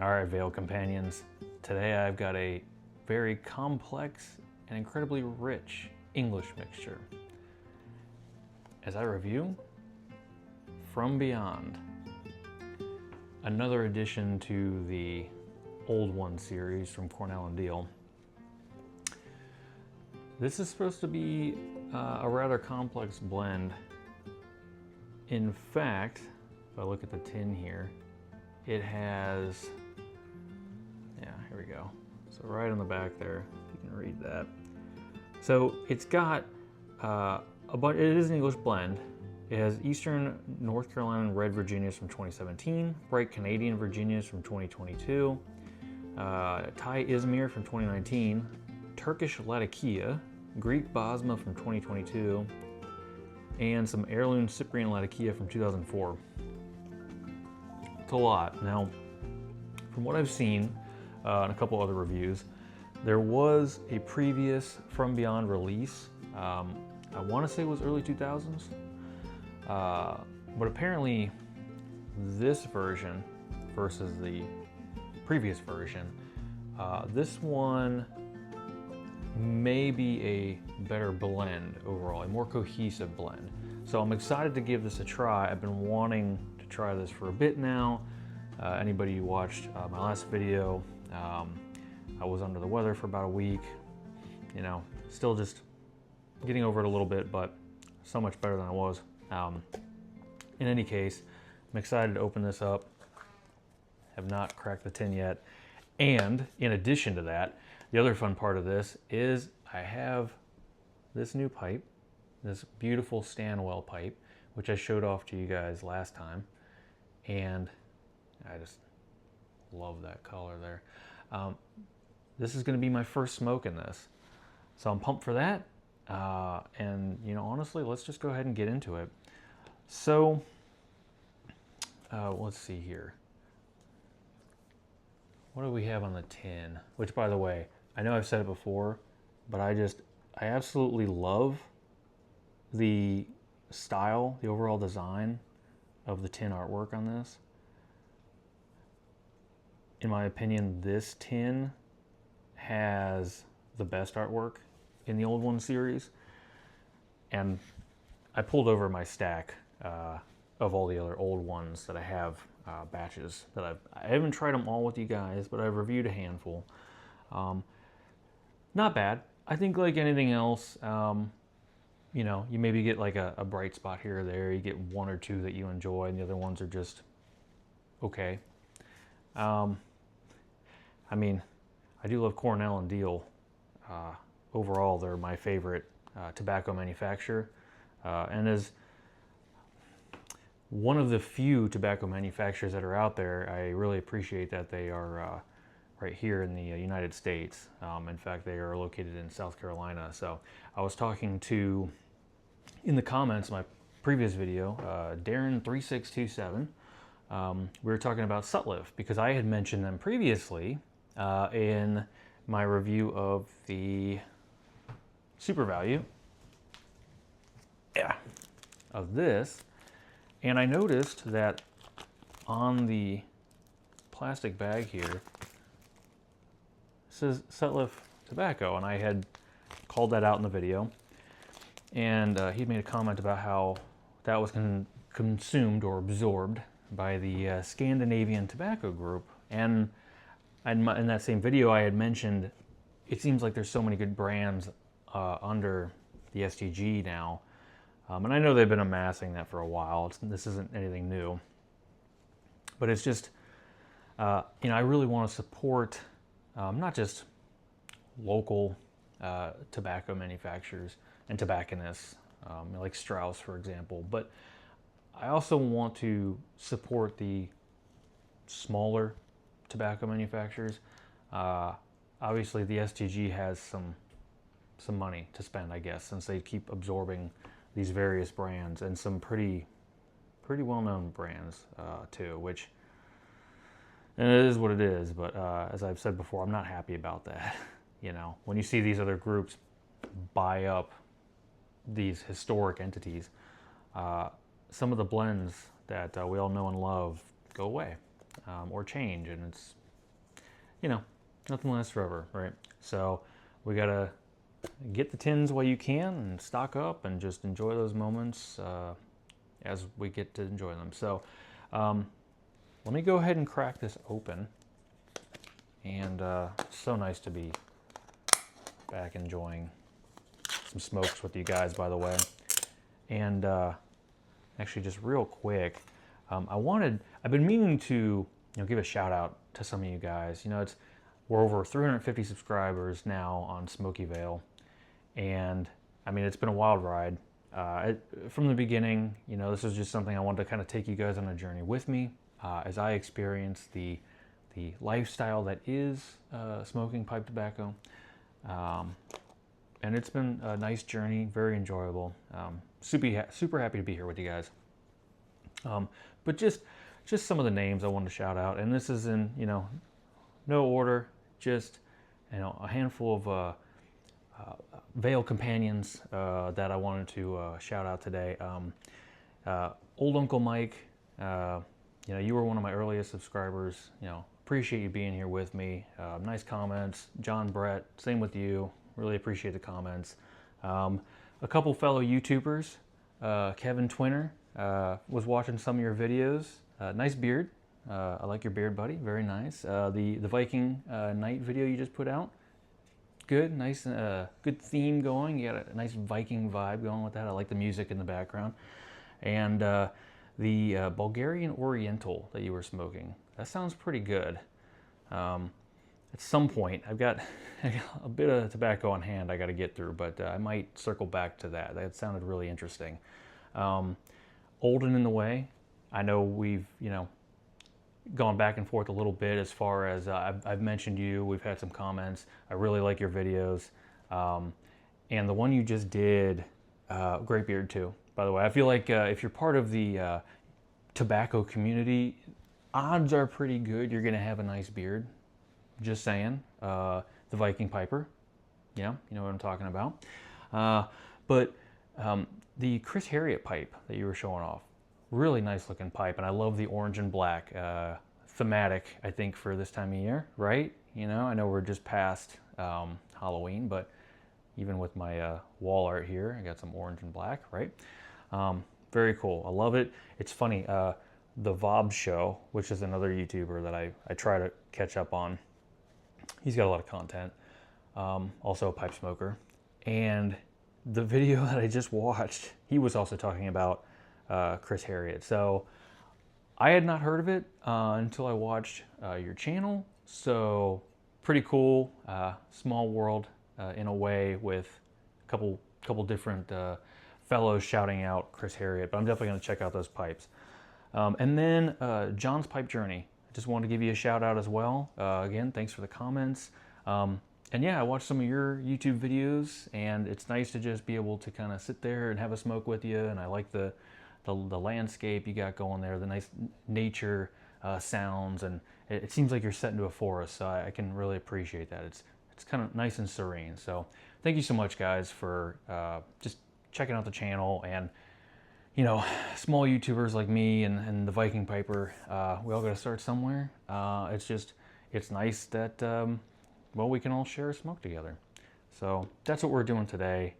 All right, Vale Companions. Today I've got a very complex and incredibly rich English mixture. As I review, From Beyond, another addition to the Old One series from Cornell and Diehl. This is supposed to be a rather complex blend. In fact, if I look at the tin here, it has, here we go. So right on the back there, you can read that. So it's got it is an English blend. It has Eastern North Carolina and Red Virginias from 2017, Bright Canadian Virginias from 2022, Thai Izmir from 2019, Turkish Latakia, Greek Basma from 2022, and some heirloom Cyprian Latakia from 2004. It's a lot. Now, from what I've seen and a couple other reviews, there was a previous From Beyond release. I want to say it was early 2000s, but apparently this version versus the previous version, this one may be a better blend overall, a more cohesive blend. So I'm excited to give this a try. I've been wanting to try this for a bit now. Anybody who watched my last video, I was under the weather for about a week, still just getting over it a little bit, but so much better than I was. In any case, I'm excited to open this up. Have not cracked the tin yet. And in addition to that, the other fun part of this is I have this new pipe, this beautiful Stanwell pipe, which I showed off to you guys last time. And I just love that color there. This is going to be my first smoke in this. So I'm pumped for that. And honestly, let's just go ahead and get into it. So let's see here. What do we have on the tin? Which, by the way, I know I've said it before, but I absolutely love the style, the overall design of the tin artwork on this. In my opinion, this tin has the best artwork in the Old One series. And I pulled over my stack of all the other old ones that I have, batches that I haven't tried them all with you guys, but I've reviewed a handful. Not bad. I think like anything else, you maybe get like a bright spot here or there. You get one or two that you enjoy, and the other ones are just okay. I mean, I do love Cornell and Diehl. Overall, they're my favorite tobacco manufacturer, and as one of the few tobacco manufacturers that are out there, I really appreciate that they are right here in the United States. In fact, they are located in South Carolina. So I was talking to, in the comments of my previous video, Darren3627. We were talking about subtly because I had mentioned them previously in my review of the Super Value of this. And I noticed that on the plastic bag here, it says Subtly Tobacco, and I had called that out in the video. And he made a comment about how that was consumed or absorbed by the Scandinavian Tobacco Group. And in that same video, I had mentioned it seems like there's so many good brands under the STG now. And I know they've been amassing that for a while. This isn't anything new. But it's just, I really want to support not just local tobacco manufacturers and tobacconists, like Strauss, for example, but I also want to support the smaller tobacco manufacturers. Obviously, the STG has some money to spend, I guess, since they keep absorbing these various brands and some pretty well-known brands too, which, and it is what it is, but as I've said before, I'm not happy about that. When you see these other groups buy up these historic entities, some of the blends that we all know and love go away or change, and you know, nothing lasts forever, right? So we gotta get the tins while you can and stock up and just enjoy those moments as we get to enjoy them. So let me go ahead and crack this open. And it's so nice to be back enjoying some smokes with you guys, by the way. And actually, just real quick, I've been meaning to give a shout out to some of you guys. We're over 350 subscribers now on SmokyVale, and I mean, it's been a wild ride. From the beginning, this is just something I wanted to kind of take you guys on a journey with me as I experience the lifestyle that is smoking pipe tobacco. And it's been a nice journey, very enjoyable. Super happy to be here with you guys. But just some of the names I wanted to shout out, and this is in no order, just a handful of Vale Companions that I wanted to shout out today. Old Uncle Mike, you were one of my earliest subscribers. Appreciate you being here with me. Nice comments. John Brett, same with you. Really appreciate the comments. A couple fellow YouTubers, Kevin Twinner was watching some of your videos. Nice beard. I like your beard, buddy. Very nice. The Viking night video you just put out. Good, nice, good theme going. You got a nice Viking vibe going with that. I like the music in the background. And the Bulgarian Oriental that you were smoking. That sounds pretty good. At some point, I got a bit of tobacco on hand I got to get through, but I might circle back to that. That sounded really interesting. Old and in the Way. I know we've, gone back and forth a little bit as far as I've mentioned you. We've had some comments. I really like your videos. And the one you just did, great beard too, by the way. I feel like if you're part of the tobacco community, odds are pretty good you're going to have a nice beard. Just saying. The Viking Piper. You know what I'm talking about. But the Chris Harriott pipe that you were showing off, really nice looking pipe, and I love the orange and black. Thematic, I think, for this time of year, right? I know we're just past Halloween, but even with my wall art here, I got some orange and black, right? Very cool. I love it. It's funny. The Vob Show, which is another YouTuber that I try to catch up on. He's got a lot of content. Also a pipe smoker. And the video that I just watched, he was also talking about Chris Harriott. So I had not heard of it until I watched your channel. So pretty cool. Small world in a way, with a couple different fellows shouting out Chris Harriott. But I'm definitely going to check out those pipes. And then John's Pipe Journey. I just wanted to give you a shout out as well. Again, thanks for the comments. And yeah, I watched some of your YouTube videos, and it's nice to just be able to kind of sit there and have a smoke with you. And I like the landscape you got going there, the nice nature sounds, and it seems like you're set into a forest. So I can really appreciate that. It's kind of nice and serene. So thank you so much, guys, for just checking out the channel. And small YouTubers like me and the Viking Piper, we all got to start somewhere. It's nice that, we can all share a smoke together. So that's what we're doing today.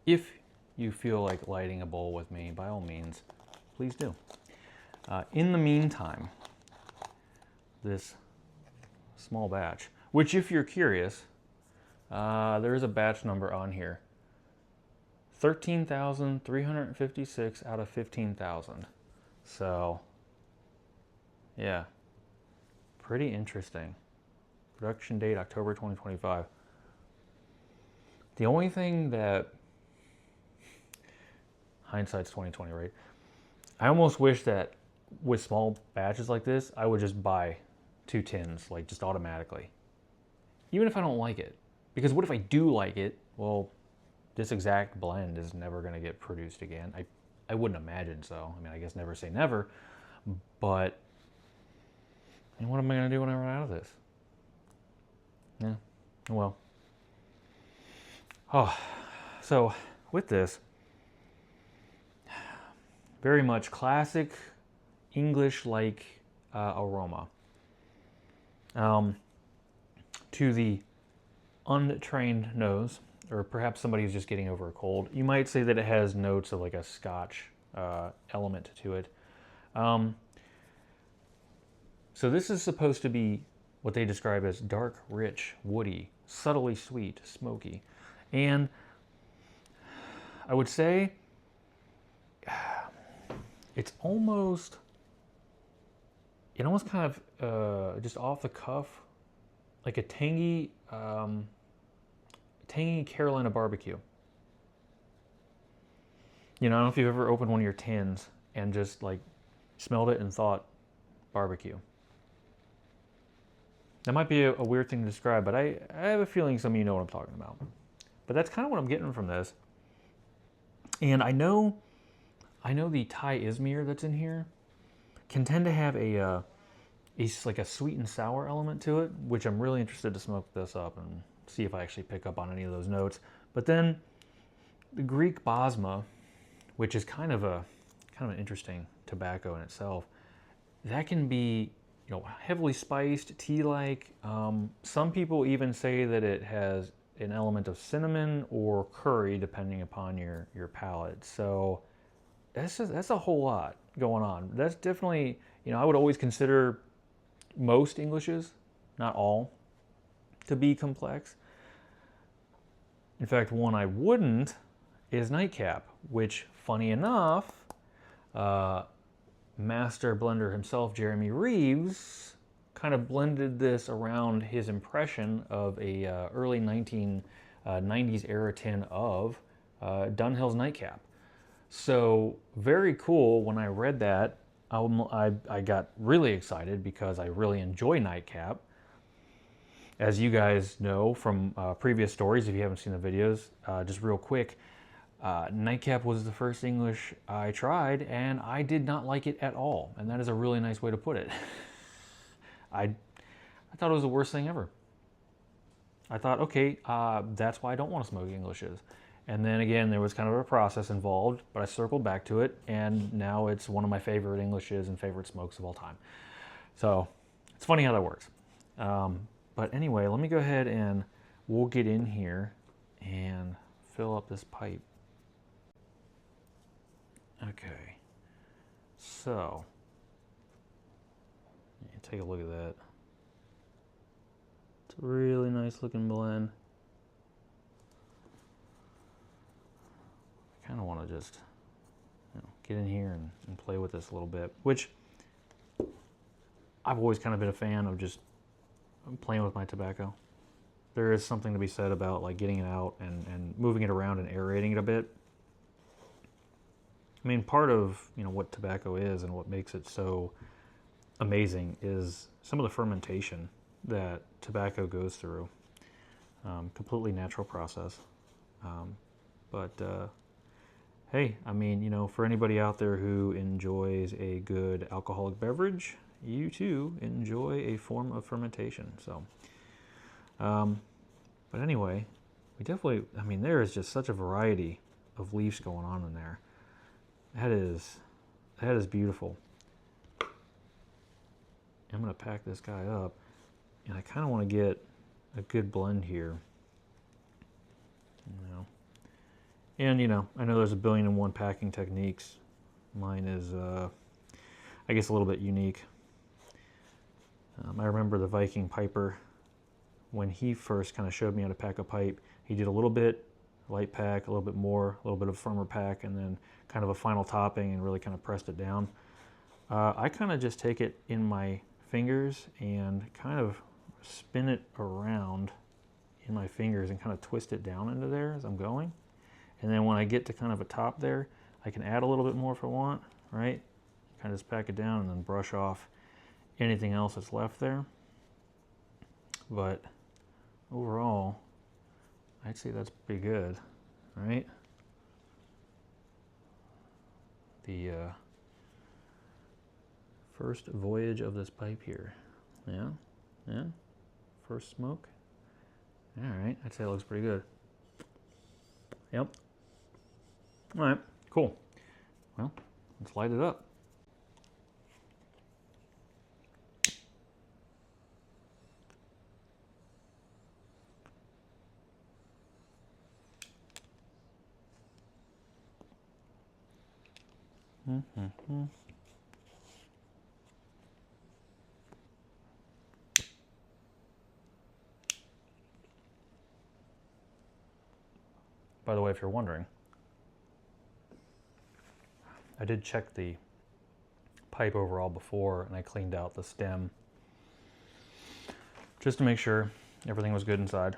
If you feel like lighting a bowl with me, by all means, please do. In the meantime, this small batch, which, if you're curious, there is a batch number on here. 13,356 out of 15,000. So, yeah, pretty interesting. Production date October 2025. The only thing that, hindsight's 2020, right? I almost wish that with small batches like this, I would just buy 2 tins, like just automatically. Even if I don't like it. Because what if I do like it? Well, this exact blend is never going to get produced again. I wouldn't imagine so. I mean, I guess never say never. But what am I going to do when I run out of this? Yeah, well. Oh, so with this, very much classic English-like aroma. To the untrained nose, or perhaps somebody who's just getting over a cold, you might say that it has notes of like a Scotch element to it. So this is supposed to be what they describe as dark, rich, woody, subtly sweet, smoky. And I would say it's almost, it almost kind of just off the cuff, like a tangy, tangy Carolina barbecue. You know, I don't know if you've ever opened one of your tins and just like smelled it and thought barbecue. That might be a weird thing to describe, but I have a feeling some of you know what I'm talking about. But that's kind of what I'm getting from this. And I know the Thai Izmir that's in here can tend to have a like a sweet and sour element to it, which I'm really interested to smoke this up and see if I actually pick up on any of those notes. But then the Greek Basma, which is kind of an interesting tobacco in itself, that can be, you know, heavily spiced, tea-like. Some people even say that it has an element of cinnamon or curry, depending upon your palate. So that's a whole lot going on. That's definitely, you know, I would always consider most Englishes, not all, to be complex. In fact, one I wouldn't is Nightcap, which, funny enough, master blender himself, Jeremy Reeves, kind of blended this around his impression of a early 1990s era tin of Dunhill's Nightcap. So very cool. When I read that, I got really excited because I really enjoy Nightcap. As you guys know from previous stories, if you haven't seen the videos, just real quick, Nightcap was the first English I tried, and I did not like it at all. And that is a really nice way to put it. I thought it was the worst thing ever. I thought, okay, that's why I don't want to smoke Englishes. And then again, there was kind of a process involved, but I circled back to it, and now it's one of my favorite Englishes and favorite smokes of all time. So it's funny how that works. But anyway, let me go ahead and we'll get in here and fill up this pipe. Okay, so take a look at that. It's a really nice looking blend. I kind of want to just, you know, get in here and play with this a little bit, which I've always kind of been a fan of, just playing with my tobacco. There is something to be said about like getting it out and moving it around and aerating it a bit. I mean, part of, you know, what tobacco is and what makes it so amazing is some of the fermentation that tobacco goes through. Completely natural process. Hey, I mean, you know, for anybody out there who enjoys a good alcoholic beverage, you too enjoy a form of fermentation. So, but anyway, we definitely, I mean, there is just such a variety of leaves going on in there. That is beautiful. I'm gonna pack this guy up, and I kind of want to get a good blend here. You know. And, you know, I know there's 1,000,000,001 packing techniques. Mine is, I guess, a little bit unique. I remember the Viking piper, when he first kind of showed me how to pack a pipe, he did a little bit light pack, a little bit more, a little bit of firmer pack, and then kind of a final topping, and really kind of pressed it down. I kind of just take it in my fingers and kind of spin it around in my fingers and kind of twist it down into there as I'm going. And then when I get to kind of a top there, I can add a little bit more if I want, right? Kind of just pack it down and then brush off anything else that's left there. But overall, I'd say that's pretty good, right? The first voyage of this pipe here. Yeah, first smoke. All right, I'd say it looks pretty good. Yep. All right, cool. Well, let's light it up. By the way, if you're wondering, I did check the pipe overall before, and I cleaned out the stem just to make sure everything was good inside.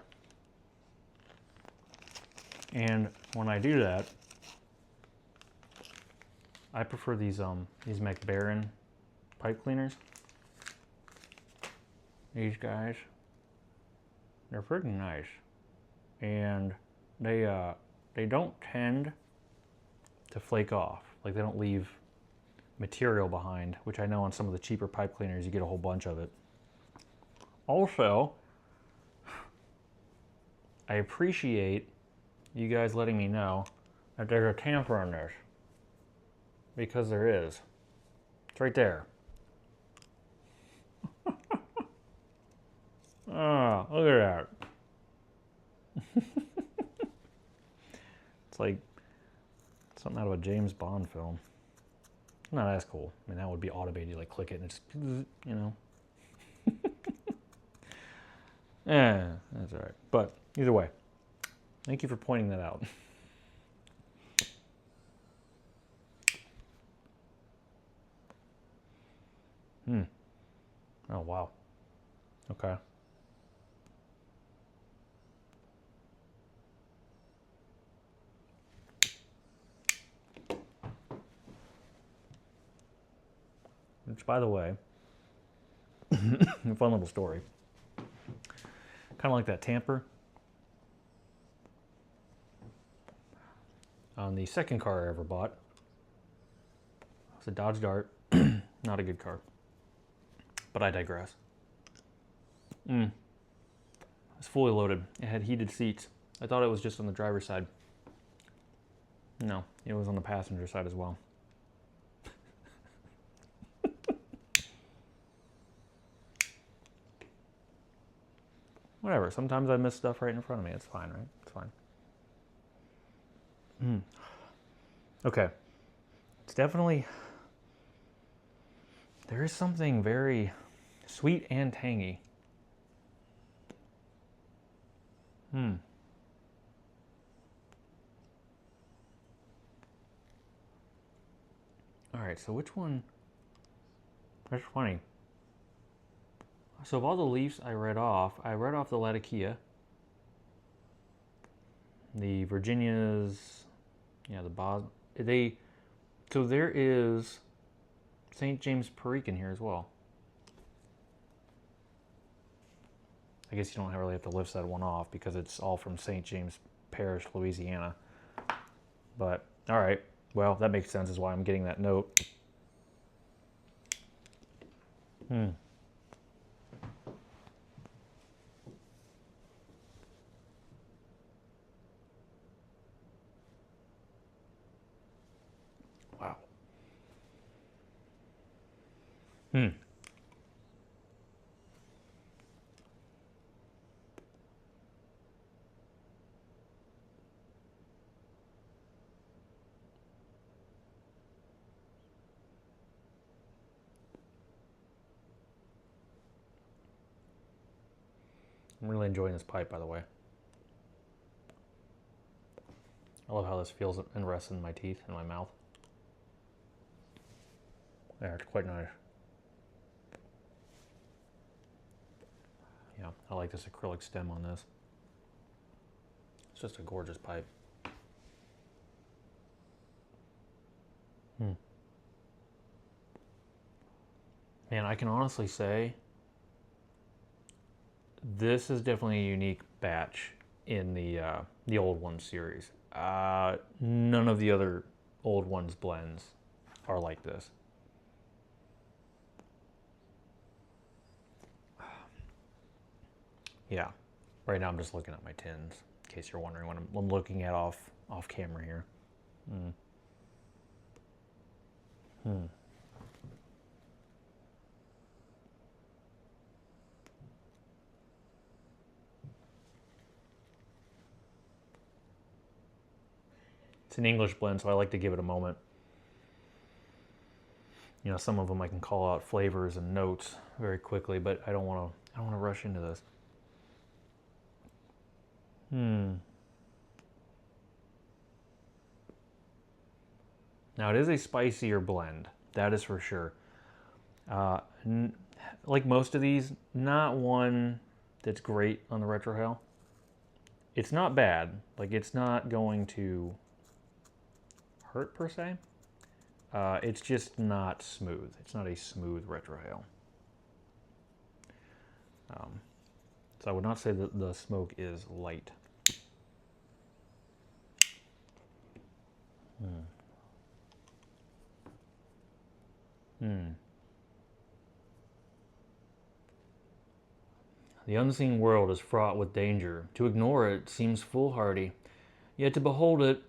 And when I do that, I prefer these McBaron pipe cleaners. These guys, they're pretty nice, and they don't tend to flake off. Like, they don't leave material behind, which I know on some of the cheaper pipe cleaners you get a whole bunch of it. Also, I appreciate you guys letting me know that there's a tamper on this, because there is. It's right there. Oh, look at that. It's like something out of a James Bond film. Not as cool. I mean, that would be automated. You like click it and it's, you know. Yeah, that's all right. But either way, thank you for pointing that out. Oh, wow. Okay. Which, by the way, a fun little story. Kind of like that tamper. On the second car I ever bought, it was a Dodge Dart. Not a good car. But I digress. It was fully loaded. It had heated seats. I thought it was just on the driver's side. No, it was on the passenger side as well. Whatever, sometimes I miss stuff right in front of me. It's fine, right? It's fine. Okay. It's definitely... There is something very sweet and tangy. All right, so which one? That's funny. So of all the leaves I read off the Latakia, the Virginias, yeah, the Basma. So there is St. James Perique in here as well. I guess you don't really have to lift that one off because it's all from St. James Parish, Louisiana. But, all right. Well, that makes sense, is why I'm getting that note. Wow. I'm really enjoying this pipe, by the way. I love how this feels and rests in my teeth and my mouth. Yeah, it's quite nice. Yeah, I like this acrylic stem on this. It's just a gorgeous pipe. Man, I can honestly say this is definitely a unique batch in the Old Ones series. None of the other Old Ones blends are like this. Yeah, right now I'm just looking at my tins, in case you're wondering what I'm looking at off camera here. It's an English blend, so I like to give it a moment. You know, some of them I can call out flavors and notes very quickly, but I don't want to rush into this. Now it is a spicier blend, that is for sure. Like most of these, not one that's great on the retrohale. It's not bad, like it's not going to hurt per se. It's just not smooth. It's not a smooth retrohale. So I would not say that the smoke is light. The unseen world is fraught with danger. To ignore it seems foolhardy, yet to behold it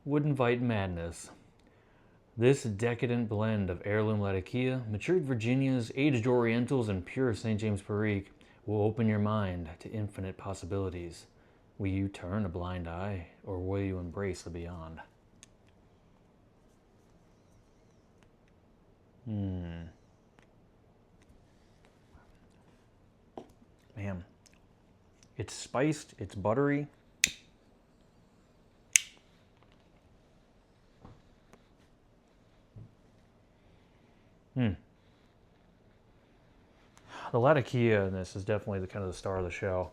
would invite madness. This decadent blend of heirloom Latakia, matured Virginias, aged Orientals, and pure St. James Perique will open your mind to infinite possibilities. Will you turn a blind eye, or will you embrace the beyond? Man, it's spiced, it's buttery. The Latakia in this is definitely the kind of the star of the show.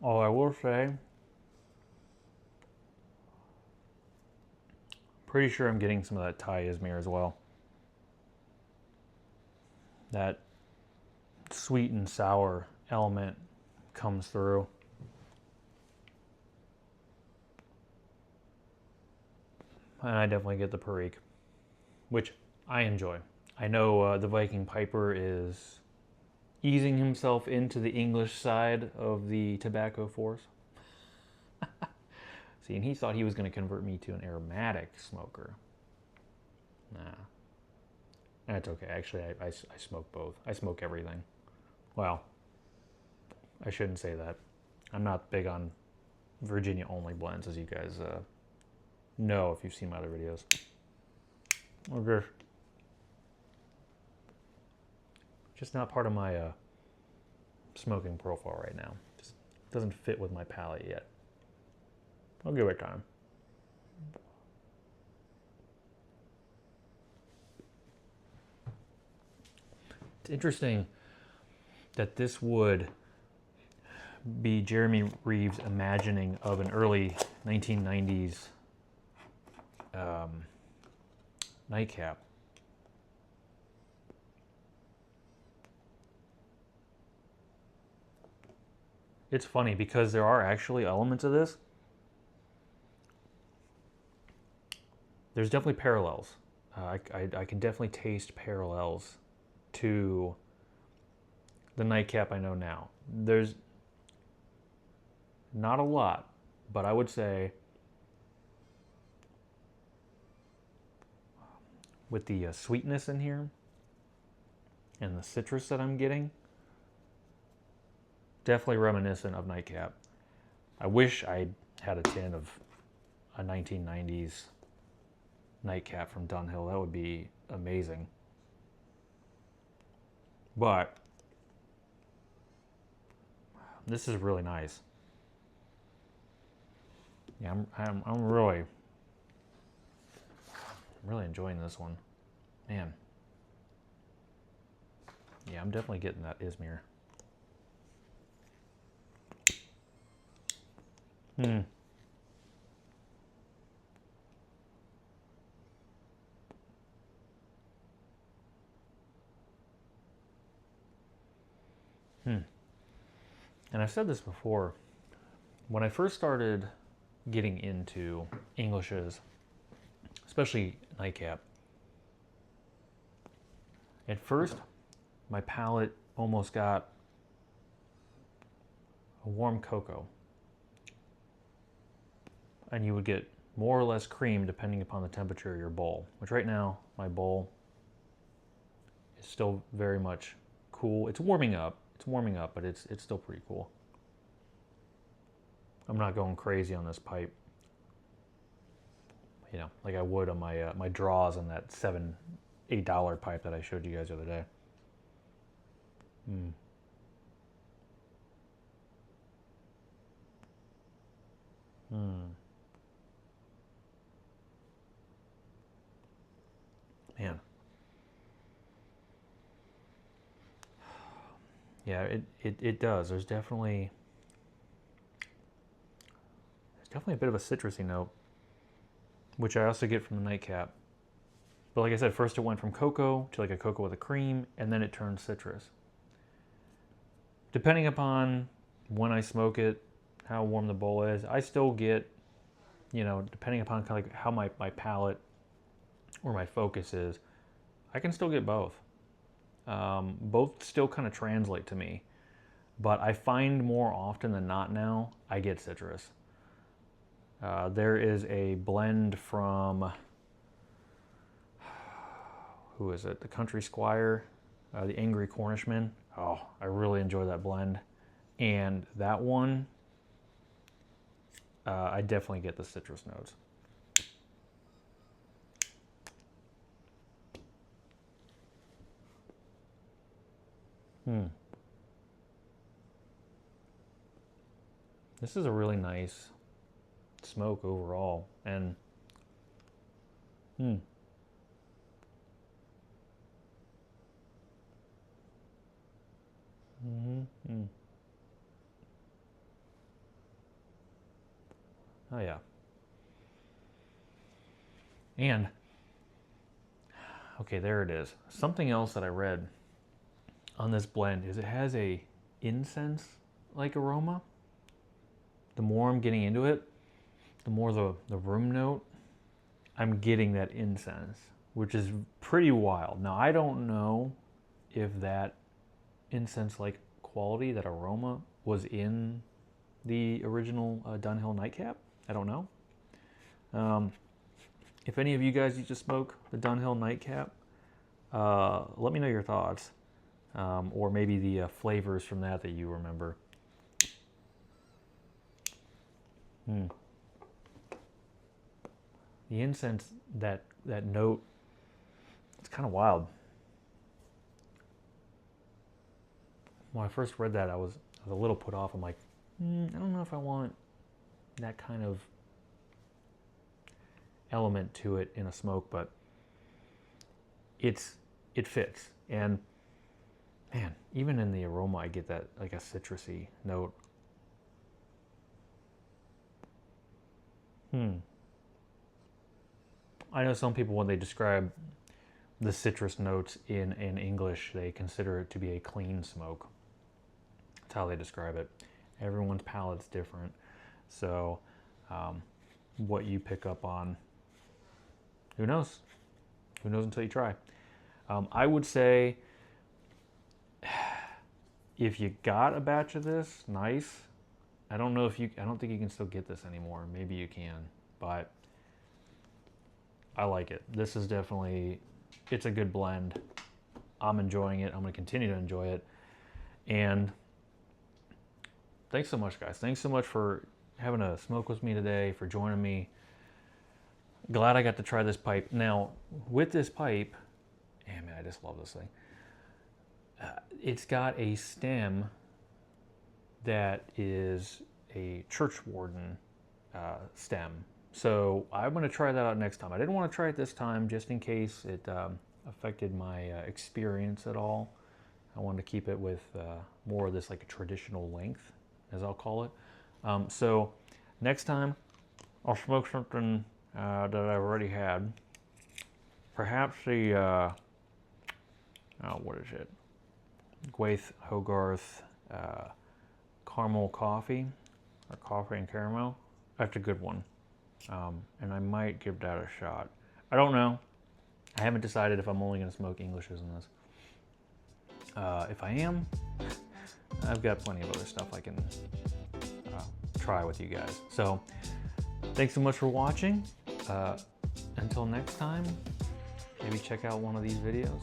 Oh, I will say, pretty sure I'm getting some of that Thai Izmir as well. That sweet and sour element comes through. And I definitely get the Perique, which I enjoy. I know the Viking Piper is easing himself into the English side of the tobacco force. See, and he thought he was going to convert me to an aromatic smoker. Nah. That's okay. Actually, I smoke both. I smoke everything. Well, I shouldn't say that. I'm not big on Virginia-only blends, as you guys know if you've seen my other videos. Okay. Just not part of my smoking profile right now. Just doesn't fit with my palate yet. I'll give it time. It's interesting that this would be Jeremy Reeves' imagining of an early 1990s nightcap. It's funny because there are actually elements of this. There's definitely parallels. I can definitely taste parallels to the nightcap I know now. There's not a lot, but I would say with the sweetness in here and the citrus that I'm getting, definitely reminiscent of nightcap. I wish I had a tin of a 1990s nightcap from Dunhill. That would be amazing. But this is really nice. Yeah, I'm really enjoying this one. Man. Yeah, I'm definitely getting that Izmir. And I've said this before. When I first started getting into Englishes, especially nightcap, at first my palate almost got a warm cocoa. And you would get more or less cream depending upon the temperature of your bowl, which right now my bowl is still very much cool. It's warming up, but it's still pretty cool. I'm not going crazy on this pipe, you know, like I would on my my draws on that 7 $8 pipe that I showed you guys the other day. Man. Yeah, it does. There's definitely a bit of a citrusy note, which I also get from the nightcap. But like I said, first it went from cocoa to like a cocoa with a cream, and then it turned citrus. Depending upon when I smoke it, how warm the bowl is, I still get, you know, depending upon kind of like how my palate or my focus is, I can still get both. Both still kind of translate to me, but I find more often than not now, I get citrus. There is a blend from, who is it? The Country Squire, the Angry Cornishman. Oh, I really enjoy that blend. And that one, I definitely get the citrus notes. This is a really nice smoke overall, and oh yeah. And okay, there it is. Something else that I read on this blend is it has a incense-like aroma. The more I'm getting into it, the more the room note, I'm getting that incense, which is pretty wild. Now, I don't know if that incense-like quality, that aroma, was in the original Dunhill Nightcap. I don't know. If any of you guys used to smoke the Dunhill Nightcap, let me know your thoughts, or maybe the flavors from that you remember. The incense, that note, it's kind of wild. When I first read that, I was a little put off. I'm like, I don't know if I want that kind of element to it in a smoke, but it fits. And man, even in the aroma, I get that like a citrusy note. I know some people, when they describe the citrus notes in English, they consider it to be a clean smoke. That's how they describe it. Everyone's palate's different. So what you pick up on, who knows? Who knows until you try. I would say if you got a batch of this, nice. I don't think you can still get this anymore. Maybe you can, but I like it. This is definitely, it's a good blend. I'm enjoying it. I'm going to continue to enjoy it. And thanks so much, guys. Thanks so much for having a smoke with me today, for joining me. Glad I got to try this pipe. Now, with this pipe, man, I just love this thing. It's got a stem that is a churchwarden stem. So I'm going to try that out next time. I didn't want to try it this time just in case it affected my experience at all. I wanted to keep it with more of this like a traditional length, as I'll call it. So next time I'll smoke something that I've already had. Perhaps the, what is it? Gwaith Hogarth caramel coffee, or coffee and caramel. That's a good one. And I might give that a shot. I don't know. I haven't decided if I'm only going to smoke Englishes in this. If I am, I've got plenty of other stuff I can try with you guys. So thanks so much for watching. Until next time, maybe check out one of these videos.